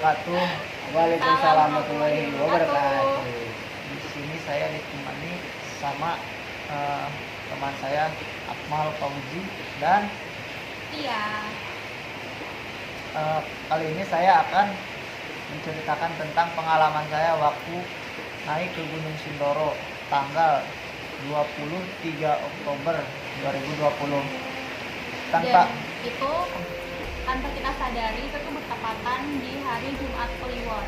wabarakatuh. Waalaikumsalam warahmatullahi wabarakatuh. Di sini saya ditemani sama teman saya Akmal Fauzi dan Iya. kali ini saya akan menceritakan tentang pengalaman saya waktu naik ke Gunung Sindoro tanggal 23 Oktober 2020. Dan itu tanpa kita sadari itu tuh bertepatan di hari Jumat Kliwon.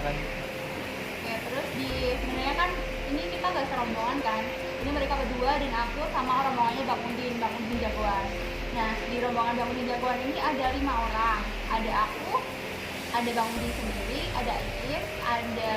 Oke, terus sebenarnya kan ini kita gak serombongan kan. Ini mereka berdua dan aku sama rombongannya Bang Undin Jagoan. Nah, di rombongan Bang Undin Jagoan ini ada 5 orang. Ada aku, ada Bang Undin sendiri, ada Iis, ada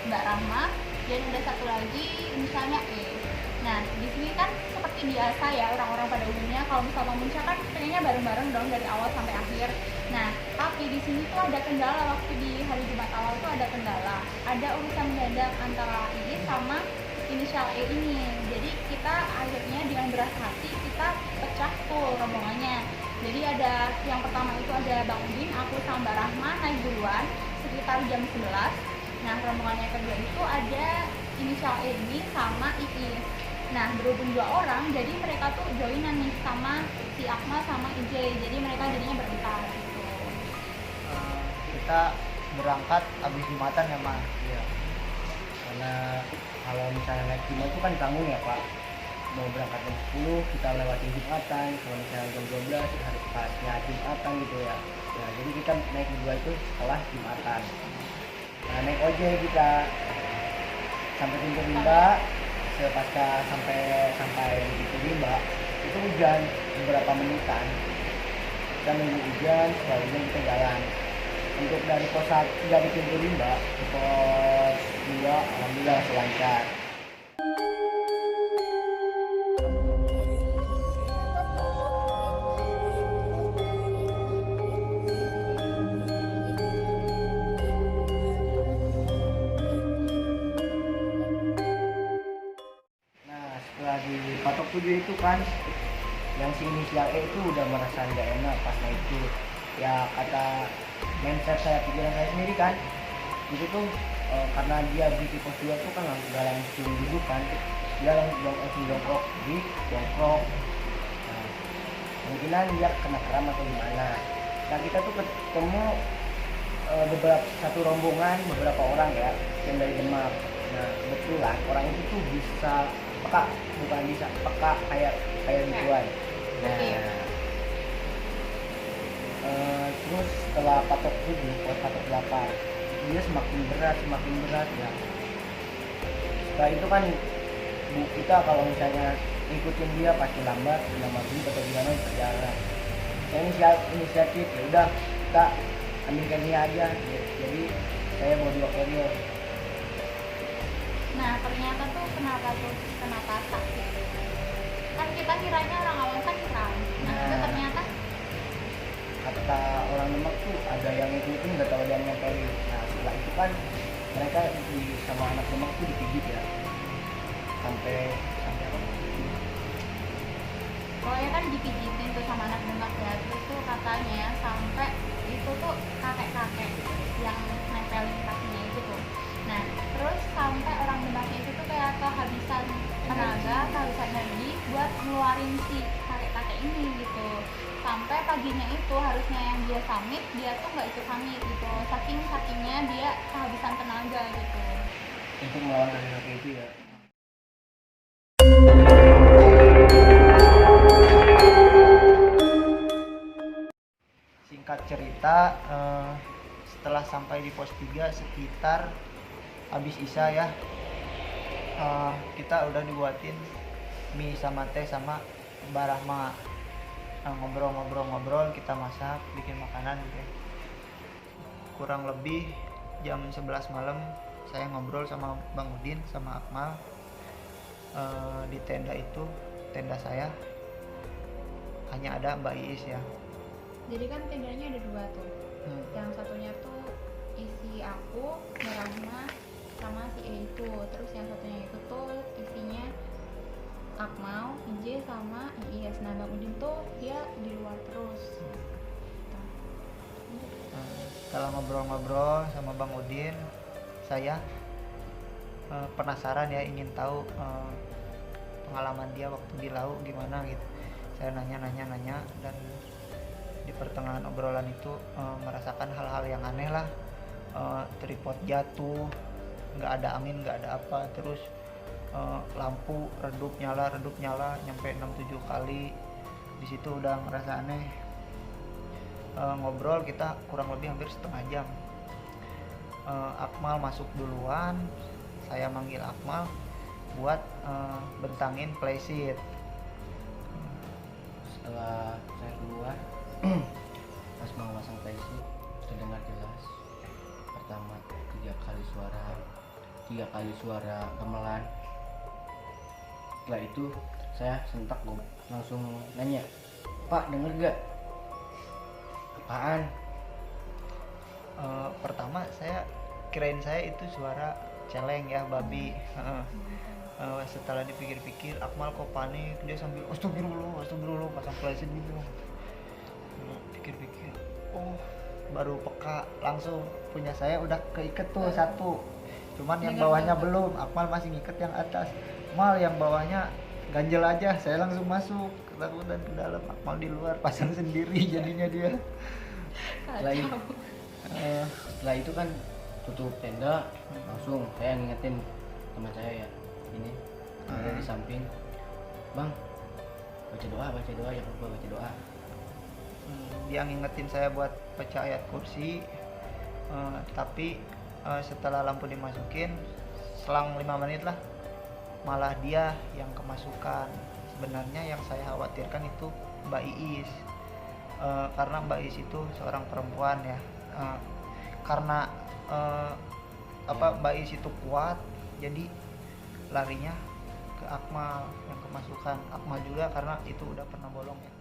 Mbak Rahma, dan ada satu lagi misalnya E. Nah, di sini kan seperti biasa ya orang-orang pada umumnya kalau misalnya muncul kan pengennya bareng-bareng dong dari awal sampai akhir. Nah, tapi di sini tuh ada kendala waktu di hari Jumat awal tuh ada kendala. Ada urusan mendadak antara Iis sama inisial E ini. Jadi kita akhirnya dengan berat hati kita pecah tuh rombongannya. Jadi ada yang pertama itu ada Bang Udin, aku sama Mbak Rahma naik duluan sekitar jam 11. Nah, rombongan yang kedua itu ada inisial E ini sama Iis. Nah, berhubung 2 orang, jadi mereka tuh joinan nih sama si Akmal sama IJ. Jadi mereka jadinya berempat gitu. Kita berangkat habis Jumatan ya Mas. Iya. Karena kalau misalnya naik Jumat itu kan tanggung ya Pak. Mau berangkat jam 10 kita lewatin Jumatan. Kalau misalnya jam 12 hari pasnya Jumatan gitu ya. Nah, jadi kita naik berdua itu setelah Jumatan. Nah, naik ojek kita sampai pintu rimba. Pasca sampai di pintu rimba itu hujan beberapa menitan. Kita nunggu hujan, setelah hujan kita jalan. Untuk dari pintu rimba ke pos 2 alhamdulillah lancar. Setelah di patok 7 itu kan yang si inisial E itu udah merasa nggak enak pas naik itu ya, kata mindset saya, pikiran saya sendiri kan itu tuh karena dia di pos 2 tuh kan nggak langsung duduk kan, dia langsung jongkok nah, kemungkinan dia kena kram atau gimana. Nah, kita tuh ketemu satu rombongan beberapa orang ya yang dari Demak. Nah, kebetulan orang itu tuh bisa peka kayak gituan. Nah, terus setelah patok 7 patok 8 dia semakin berat ya. Setelah itu kan kita kalau misalnya ikutin dia pasti lambat atau gimana di perjalanan. Saya inisiatif ya udah kita ambil carrier aja. Jadi saya mau 2 carrier. Nah, ternyata tuh kenapa sakit? Kan kita kiranya orang awam kan kram. Nah, itu ternyata kata orang Demak tuh ada yang ngikutin, nggak tahu ada yang nempelin. Nah, setelah itu kan mereka sama anak Demak tuh dipijit ya sampai apa? pokoknya kan dipijitin tuh sama anak Demak ya. Terus tuh katanya sampai itu tuh kakek-kakek yang nempelin kakinya itu tuh. Nah, terus sampai orang Demaknya itu tuh kayak kehabisan tenaga, kehabisan energi buat ngeluarin si kakek-kakek ini gitu. Sampai paginya itu harusnya yang dia summit, dia tuh nggak ikut summit gitu. Sakingnya dia kehabisan tenaga gitu. Untuk melawan kakek itu ya. Singkat cerita, setelah sampai di pos 3 sekitar habis isya ya, kita udah dibuatin mie sama teh sama Mbak Rahma. Ngobrol kita masak, bikin makanan gitu ya. Kurang lebih jam 11 malam saya ngobrol sama Bang Udin sama Akmal di tenda itu, tenda saya hanya ada Mbak Iis ya. Jadi kan tendanya ada 2 tuh. Yang satunya tuh isi aku, Mbak Rahma, sama si E itu. Terus yang satunya itu tuh isinya Akmal, IJ sama IIS. Nah, Bang Udin tuh dia di luar terus. Setelah ngobrol-ngobrol sama Bang Udin, saya penasaran ya, ingin tahu pengalaman dia waktu di laut gimana gitu. Saya nanya dan di pertengahan obrolan itu merasakan hal-hal yang aneh lah. Tripod jatuh, nggak ada angin, nggak ada apa, terus lampu redup nyala nyampe 6-7 kali. Di situ udah ngerasa aneh. Ngobrol kita kurang lebih hampir setengah jam. Akmal masuk duluan, saya manggil Akmal buat bentangin playseat. Setelah saya keluar pas mau masang playseat, terdengar jelas pertama tiga kali suara gamelan. Setelah itu saya sentak, langsung nanya, "Pak, denger gak? Apaan?" Pertama saya kirain saya itu suara celeng ya, babi. Setelah dipikir-pikir, Akmal kok panik, dia sambil astagfirullah pasang playseat gitu. Pikir-pikir, oh baru peka, langsung punya saya udah keiket tuh satu, cuman yang bawahnya belum. Akmal masih ngiket yang atas, Mal yang bawahnya ganjel aja. Saya langsung masuk, ketakutan ke dalam, Akmal di luar pasang sendiri jadinya dia. Setelah itu kan tutup tenda, langsung saya ngingetin teman saya ya, ini ada di samping, "Bang, baca doa, jangan lupa baca doa." Dia ngingetin saya buat baca ayat kursi. Tapi setelah lampu dimasukin, selang 5 menit lah, malah dia yang kemasukan. Sebenarnya yang saya khawatirkan itu Mbak Iis, karena Mbak Iis itu seorang perempuan ya. Karena Mbak Iis itu kuat, jadi larinya ke Akmal yang kemasukan. Akmal juga karena itu udah pernah bolong ya.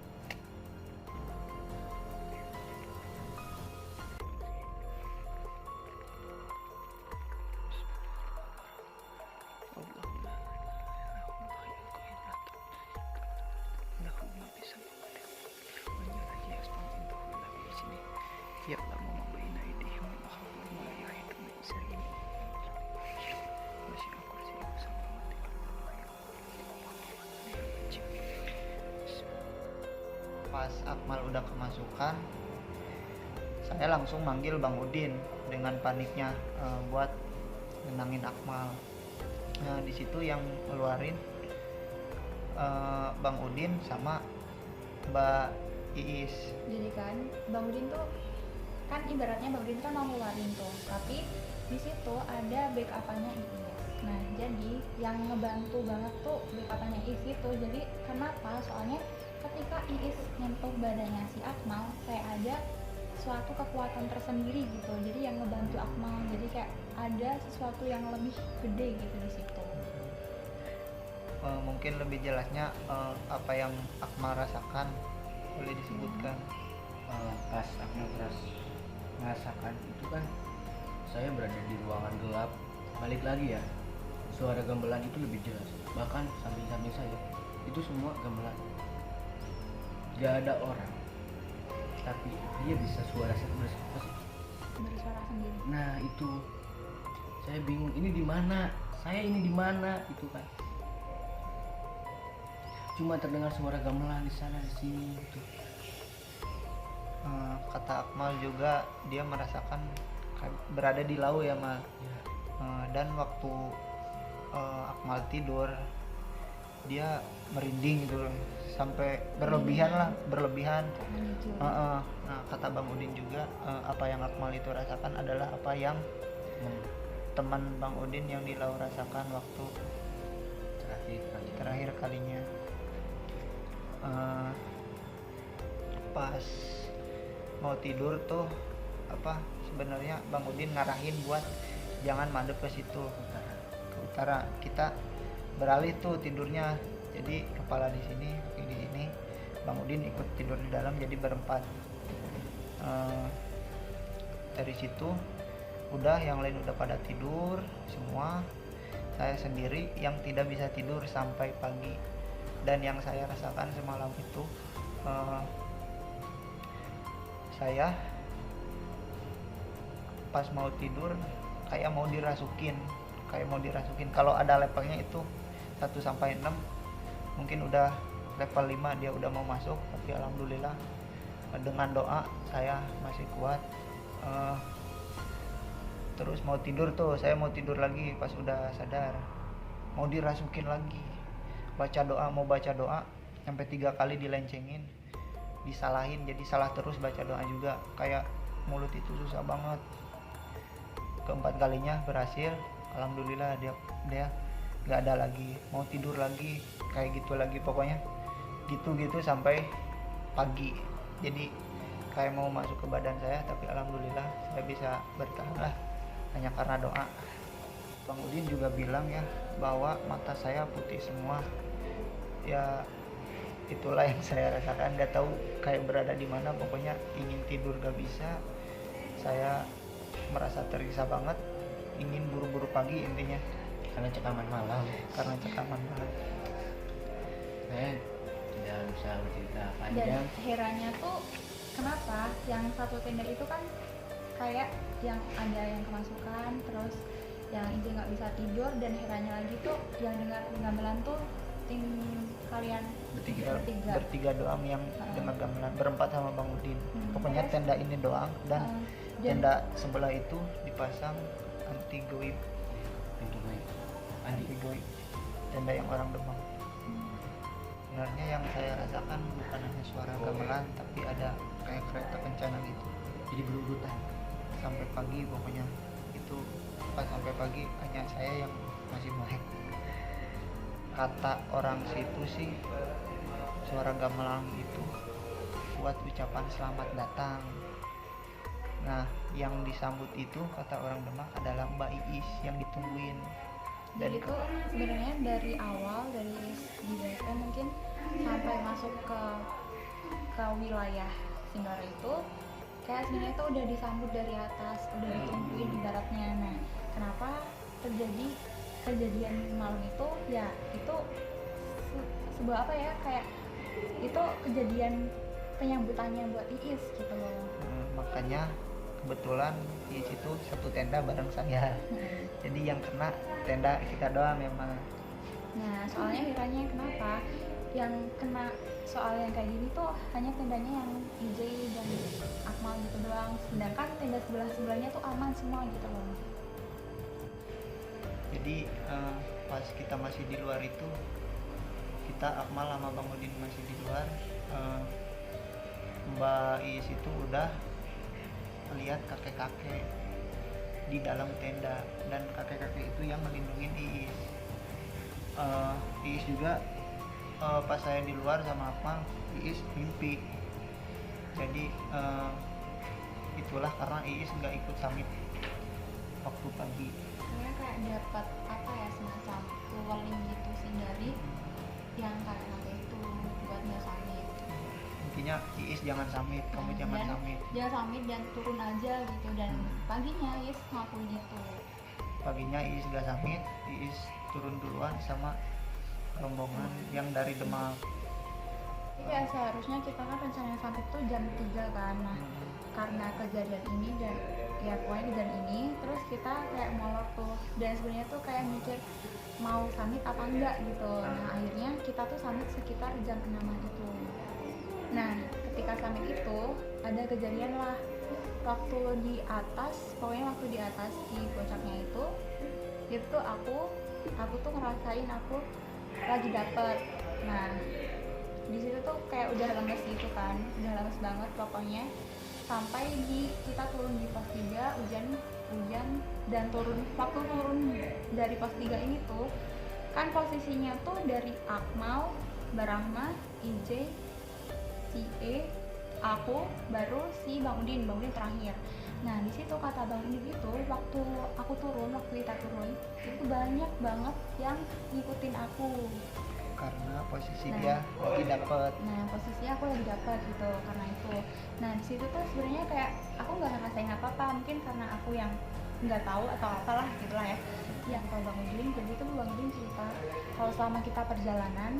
Pas Akmal udah kemasukan, saya langsung manggil Bang Udin dengan paniknya buat nenangin Akmal. Nah, di situ yang ngeluarin Bang Udin sama Mbak Iis. Jadi kan Bang Udin tuh kan ibaratnya Bang Udin kan mau ngeluarin tuh, tapi di situ ada backup-nya Iis. Nah, jadi yang ngebantu banget tuh backup-nya Iis itu. Jadi kenapa? Soalnya ketika Iis nyentuh badannya si Akmal, kayak ada suatu kekuatan tersendiri gitu. Jadi yang ngebantu Akmal, jadi kayak ada sesuatu yang lebih gede gitu di situ. Mungkin lebih jelasnya apa yang Akmal rasakan boleh disebutkan. Pas Akmal merasakan itu kan saya berada di ruangan gelap, balik lagi ya, suara gamelan itu lebih jelas, bahkan samping-samping saya itu semua gamelan, gak ada orang, tapi dia bisa bersuara sendiri. Nah itu saya bingung, ini di mana, saya ini di mana itu kan, cuma terdengar suara gamelan di sana di sini gitu. Kata Akmal juga dia merasakan berada di laut ya Ma. Dan waktu Akmal tidur dia merinding gitu sampai berlebihan. Nah, kata Bang Udin juga apa yang Akmal itu rasakan adalah apa yang teman Bang Udin yang di laut rasakan waktu terakhir kalinya. Pas mau tidur tuh sebenarnya Bang Udin ngarahin buat jangan madep ke situ, ke utara. Kita beralih tuh tidurnya, jadi kepala di sini, kaki di sini, Bang Udin ikut tidur di dalam, jadi berempat. Dari situ udah yang lain udah pada tidur semua, saya sendiri yang tidak bisa tidur sampai pagi. Dan yang saya rasakan semalam itu saya pas mau tidur kayak mau dirasukin, kalau ada levelnya itu 1 sampai 6, mungkin udah level 5 dia udah mau masuk, tapi alhamdulillah dengan doa saya masih kuat. Terus saya mau tidur lagi, pas udah sadar mau dirasukin lagi, mau baca doa sampai 3 kali dilencengin, disalahin, jadi salah terus baca doa juga, kayak mulut itu susah banget. Keempat kalinya berhasil, alhamdulillah dia nggak ada lagi, mau tidur lagi kayak gitu lagi, pokoknya gitu sampai pagi. Jadi kayak mau masuk ke badan saya, tapi alhamdulillah saya bisa bertahan lah, hanya karena doa. Bang Udin juga bilang ya bahwa mata saya putih semua, ya itulah yang saya rasakan. Nggak tahu kayak berada di mana, pokoknya ingin tidur gak bisa, saya merasa tergesa banget, ingin buru-buru pagi intinya, karena cekaman malam. Saya tidak bisa bercerita Dan panjang. herannya tuh kenapa yang satu tenda itu kan kayak yang ada yang kemasukan, terus yang inti nggak bisa tidur, dan herannya lagi tuh yang dengar gamelan tuh tim kalian bertiga doang yang dengar gamelan, berempat sama Bang Udin. Pokoknya Terus? tenda ini doang, dan Dan tenda sebelah itu dipasang anti goib, tenda yang orang Demang. Sebenarnya yang saya rasakan bukan hanya suara gamelan, tapi ada kayak kereta kencana gitu, Jadi berurutan. sampai pagi. Pokoknya itu pas sampai pagi hanya saya yang masih melek. Kata orang situ sih, suara gamelan itu buat ucapan selamat datang. Nah, yang disambut itu kata orang Demak adalah Mbak Iis yang ditungguin. jadi tuh sebenarnya dari awal, dari di BP mungkin sampai masuk ke wilayah Sindoro itu kayak sebenarnya tuh udah disambut dari atas, udah ditungguin ibaratnya. Nah, kenapa terjadi kejadian malam itu? Ya itu sebuah apa ya, kayak itu kejadian penyambutannya buat Iis gitu loh. Makanya kebetulan Iis itu satu tenda bareng saya. Jadi yang kena tenda kita doang memang. Nah, soalnya hiranya kenapa yang kena soal yang kayak gini tuh hanya tendanya yang IJ dan Akmal gitu doang, sedangkan tenda sebelahnya tuh aman semua gitu loh. Jadi pas kita masih di luar itu, kita Akmal sama Bang Udin masih di luar, Mbak Iis itu udah melihat kakek-kakek di dalam tenda, dan kakek-kakek itu yang melindungi Iis. Iis juga pas saya di luar sama Akmal, Iis mimpi. Jadi itulah karena Iis nggak ikut summit waktu pagi. Sebenarnya kayak dapat apa ya, semacam warning gitu sih dari yang kakek itu buat nggak summit. Intinya Iis jangan summit, kamu jangan summit. Jangan summit dan turun aja gitu, dan paginya Iis ngaku gitu. Paginya Iis gak summit, Iis turun duluan sama rombongan yang dari Demak. Ya seharusnya kita kan rencana summit tuh jam 3 kan. Nah, karena kejadian ini dan ya pokoknya kejadian ini, terus kita kayak molor tuh, dan sebenarnya tuh kayak mikir mau summit apa enggak gitu. Nah, akhirnya kita tuh summit sekitar jam 6 itu. Nah, ketika summit itu ada kejadian lah, waktu di atas, pokoknya waktu di atas di puncaknya itu tuh aku tuh ngerasain aku lagi dapet. Nah, di situ tuh kayak udah lemes gitu kan, udah lemes banget pokoknya, sampai kita turun di pos 3 hujan, dan waktu turun dari pos 3 ini tuh kan posisinya tuh dari Akmal, Barahma, IJ, si E, aku, baru si Bang Udin terakhir. Nah, di situ kata Bang Udin itu waktu kita turun itu banyak banget yang ngikutin aku Karena posisi dia lagi dapet. Nah, posisinya aku lagi dapat gitu karena itu. Nah, di situ tuh sebenarnya kayak aku nggak ngerasain apa-apa, mungkin karena aku yang nggak tahu atau apalah gitulah ya. Yang kalau Bang Udin, jadi tuh Bang Udin cerita kalau selama kita perjalanan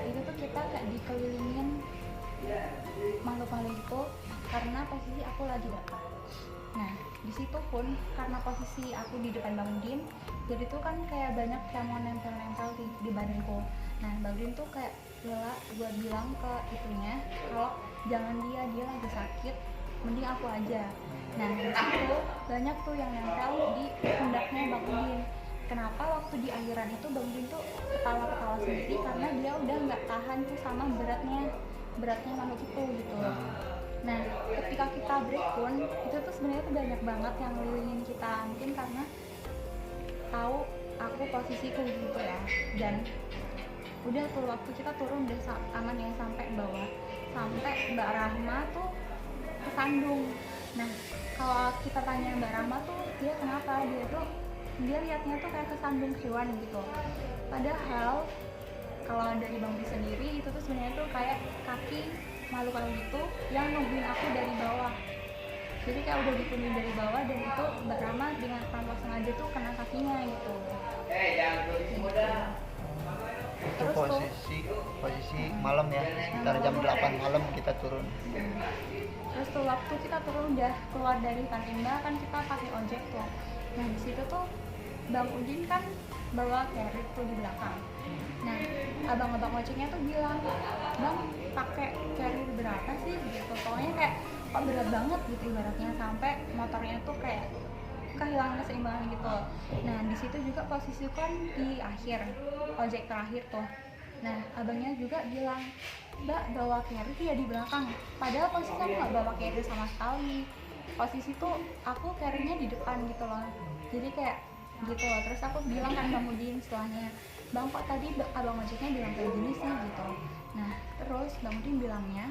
itu tuh kita kayak dikelilingin makhluk-makhluk itu karena posisi aku lagi dapat. Nah di situ pun karena posisi aku di depan Bang Udin, jadi tuh kan kayak banyak yang mau nempel-nempel di badanku. Nah Bang Udin tuh kayak rela buat bilang ke itunya kalau jangan dia lagi sakit, mending aku aja. Nah di situ banyak tuh yang nempel di pundaknya Bang Udin. Kenapa waktu di akhiran itu Bang Udin tuh ketawa-ketawa sendiri karena dia udah nggak tahan tuh sama beratnya makhluk itu gitu. Nah ketika kita break pun itu tuh sebenarnya tuh banyak banget yang ngelilingin kita, mungkin karena tahu aku posisiku gitu ya. Dan udah tuh waktu kita turun udah aman ya sampai bawah, sampai Mbak Rahma tuh kesandung. Nah kalau kita tanya Mbak Rahma tuh dia kenapa, dia liatnya tuh kayak kesandung hewan gitu. Padahal kalau dari Bang Bi sendiri itu tuh sebenarnya tuh kayak kaki makhluk gitu yang nungguin aku dari bawah. Jadi kayak udah diturunin dari bawah dan itu Mbak Rahma dengan tanpa sengaja tuh kena kakinya gitu. Itu Terus posisi malam ya, sekitar jam 8 malam kita turun. Terus tuh waktu kita turun udah keluar dari Pantimba kan kita pakai ojek tuh. Nah di situ tuh Bang Udin kan bawa carry tuh di belakang. Nah abang-abang ojeknya tuh bilang, Bang pakai carry berapa sih gitu, pokoknya kayak kok berat banget gitu ibaratnya, sampai motornya tuh kayak kehilangan keseimbangan gitu. Nah di situ juga posisi kan di akhir ojek terakhir tuh. Nah abangnya juga bilang, Mbak bawa carry ya di belakang, padahal posisi aku nggak bawa carry sama sekali. Posisi tuh aku carry-nya di depan gitu loh, jadi kayak gitu. Terus aku bilang kan Bang Udin setelahnya, Bang kok tadi abang ojeknya bilang kayak gini sih gitu. Nah terus Bang Udin bilangnya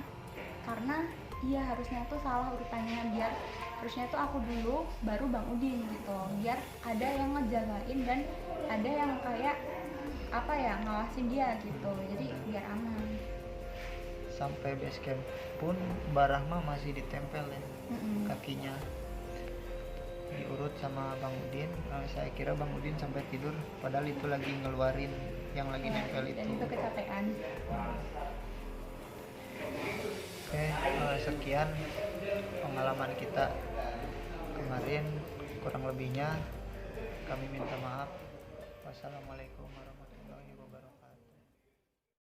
karena iya harusnya tuh salah urutannya, biar harusnya tuh aku dulu baru Bang Udin gitu, biar ada yang ngejagain dan ada yang kayak apa ya ngawasin dia gitu, jadi biar aman. Sampai base camp pun Mbak Rahma masih ditempel ya, kakinya diurut sama Bang Udin. Saya kira Bang Udin sampai tidur, padahal itu lagi ngeluarin yang lagi nempel Dan itu. itu kecapean. Oke, sekian pengalaman kita kemarin, kurang lebihnya kami minta maaf. Wassalamualaikum warahmatullahi wabarakatuh.